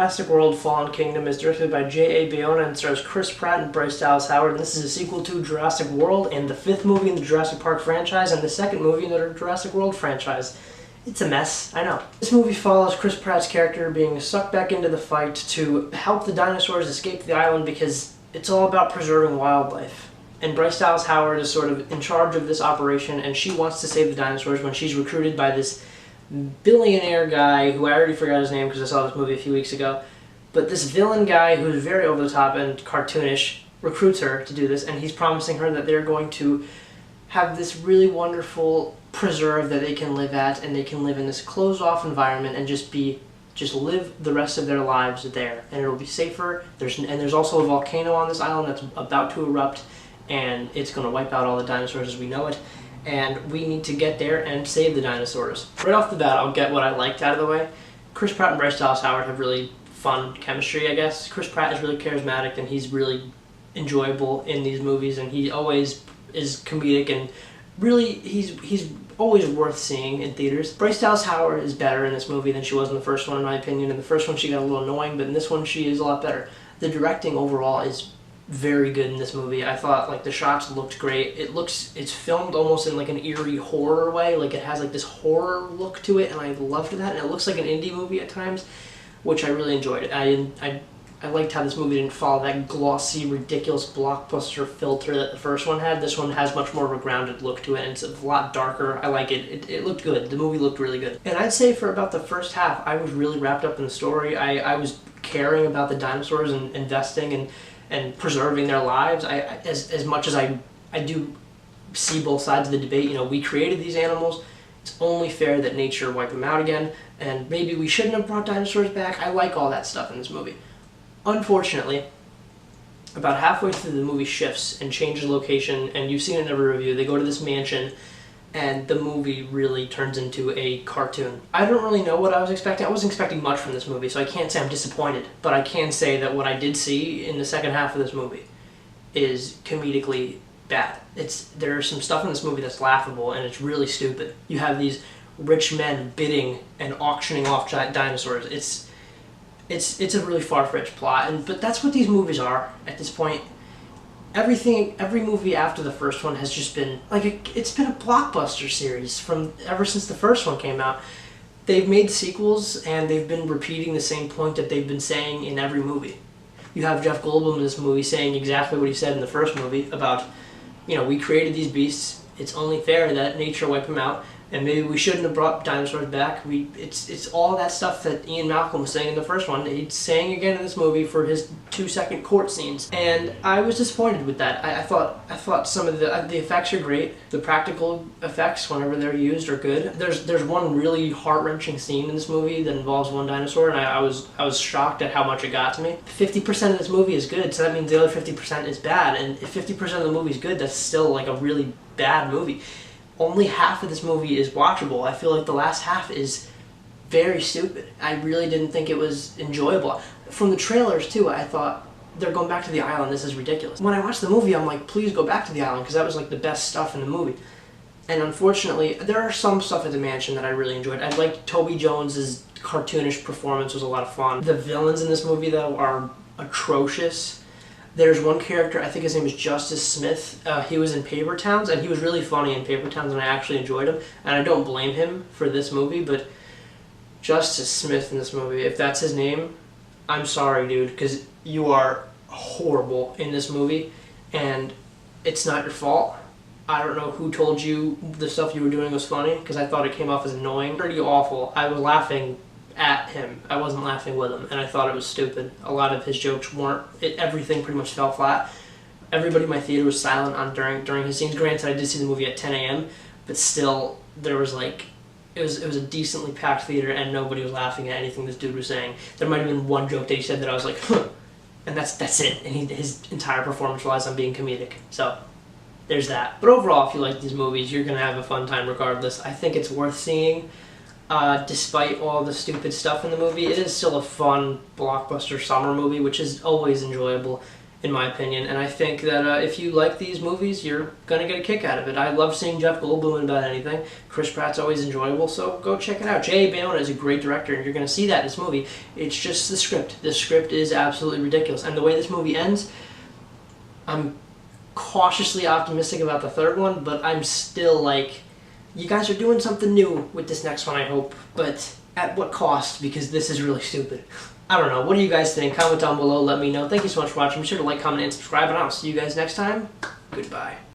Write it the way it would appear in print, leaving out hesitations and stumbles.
Jurassic World Fallen Kingdom is directed by J.A. Bayona and stars Chris Pratt and Bryce Dallas Howard. And this is a sequel to Jurassic World and the fifth movie in the Jurassic Park franchise and the second movie in the Jurassic World franchise. It's a mess, I know. This movie follows Chris Pratt's character being sucked back into the fight to help the dinosaurs escape the island because it's all about preserving wildlife. And Bryce Dallas Howard is sort of in charge of this operation, and she wants to save the dinosaurs when she's recruited by this billionaire guy who I already forgot his name because I saw this movie a few weeks ago. But this villain guy who's very over the top and cartoonish recruits her to do this, and he's promising her that they're going to have this really wonderful preserve that they can live at, and they can live in this closed-off environment and just live the rest of their lives there, and it'll be safer. There's also a volcano on this island that's about to erupt, and it's going to wipe out all the dinosaurs as we know it, and we need to get there and save the dinosaurs. Right off the bat, I'll get what I liked out of the way. Chris Pratt and Bryce Dallas Howard have really fun chemistry, I guess. Chris Pratt is really charismatic, and he's really enjoyable in these movies, and he always is comedic, and really he's always worth seeing in theaters. Bryce Dallas Howard is better in this movie than she was in the first one, in my opinion. In the first one she got a little annoying, but in this one she is a lot better. The directing overall is very good in this movie. I thought like the shots looked great. It's filmed almost in like an eerie horror way, like it has like this horror look to it, and I loved that. And it looks like an indie movie at times, which I really enjoyed. I liked how this movie didn't follow that glossy, ridiculous blockbuster filter that the first one had. This one has much more of a grounded look to it, and it's a lot darker. I like it. It looked good. The movie looked really good. And I'd say for about the first half, I was really wrapped up in the story. I was caring about the dinosaurs and investing and preserving their lives. As much as I do see both sides of the debate, you know, we created these animals. It's only fair that nature wipe them out again, and maybe we shouldn't have brought dinosaurs back. I like all that stuff in this movie. Unfortunately, about halfway through the movie shifts and changes location, and you've seen it in every review. They go to this mansion, and the movie really turns into a cartoon. I don't really know what I was expecting. I wasn't expecting much from this movie, so I can't say I'm disappointed. But I can say that what I did see in the second half of this movie is comedically bad. There's some stuff in this movie that's laughable, and it's really stupid. You have these rich men bidding and auctioning off dinosaurs. It's a really far-fetched plot, but that's what these movies are at this point. Every movie after the first one has just been like it's been a blockbuster series ever since the first one came out. They've made sequels, and they've been repeating the same point that they've been saying in every movie. You have Jeff Goldblum in this movie saying exactly what he said in the first movie about, you know, we created these beasts. It's only fair that nature wipe them out. And maybe we shouldn't have brought dinosaurs back. It's all that stuff that Ian Malcolm was saying in the first one. He's saying again in this movie for his 2-second court scenes, and I was disappointed with that. I thought some of the effects are great. The practical effects, whenever they're used, are good. There's one really heart-wrenching scene in this movie that involves one dinosaur, and I was shocked at how much it got to me. 50% of this movie is good, so that means the other 50% is bad. And if 50% of the movie is good, that's still like a really bad movie. Only half of this movie is watchable. I feel like the last half is very stupid. I really didn't think it was enjoyable. From the trailers, too, I thought, they're going back to the island, this is ridiculous. When I watched the movie, I'm like, please go back to the island, because that was like the best stuff in the movie. And unfortunately, there are some stuff at the mansion that I really enjoyed. I liked Toby Jones's cartoonish performance, was a lot of fun. The villains in this movie, though, are atrocious. There's one character, I think his name is Justice Smith. He was in Paper Towns, and he was really funny in Paper Towns, and I actually enjoyed him. And I don't blame him for this movie, but Justice Smith in this movie, if that's his name, I'm sorry, dude, because you are horrible in this movie, and it's not your fault. I don't know who told you the stuff you were doing was funny, because I thought it came off as annoying. Pretty awful. I was laughing at him. I wasn't laughing with him, and I thought it was stupid. A lot of his jokes weren't. Everything pretty much fell flat. Everybody in my theater was silent during his scenes. Granted, I did see the movie at 10 a.m., but still, there was like, it was a decently packed theater, and nobody was laughing at anything this dude was saying. There might have been one joke that he said that I was like, huh, and that's it. And his entire performance relies on being comedic. So there's that. But overall, if you like these movies, you're gonna have a fun time regardless. I think it's worth seeing. Despite all the stupid stuff in the movie, it is still a fun blockbuster summer movie, which is always enjoyable. in my opinion. And I think that if you like these movies, you're going to get a kick out of it. I love seeing Jeff Goldblum in about anything. Chris Pratt's always enjoyable, so go check it out. J.A. Bayona is a great director, and you're going to see that in this movie. It's just the script. The script is absolutely ridiculous. And the way this movie ends, I'm cautiously optimistic about the third one, but I'm still like, you guys are doing something new with this next one, I hope. But at what cost? Because this is really stupid. I don't know. What do you guys think? Comment down below. Let me know. Thank you so much for watching. Be sure to like, comment, and subscribe, and I'll see you guys next time. Goodbye.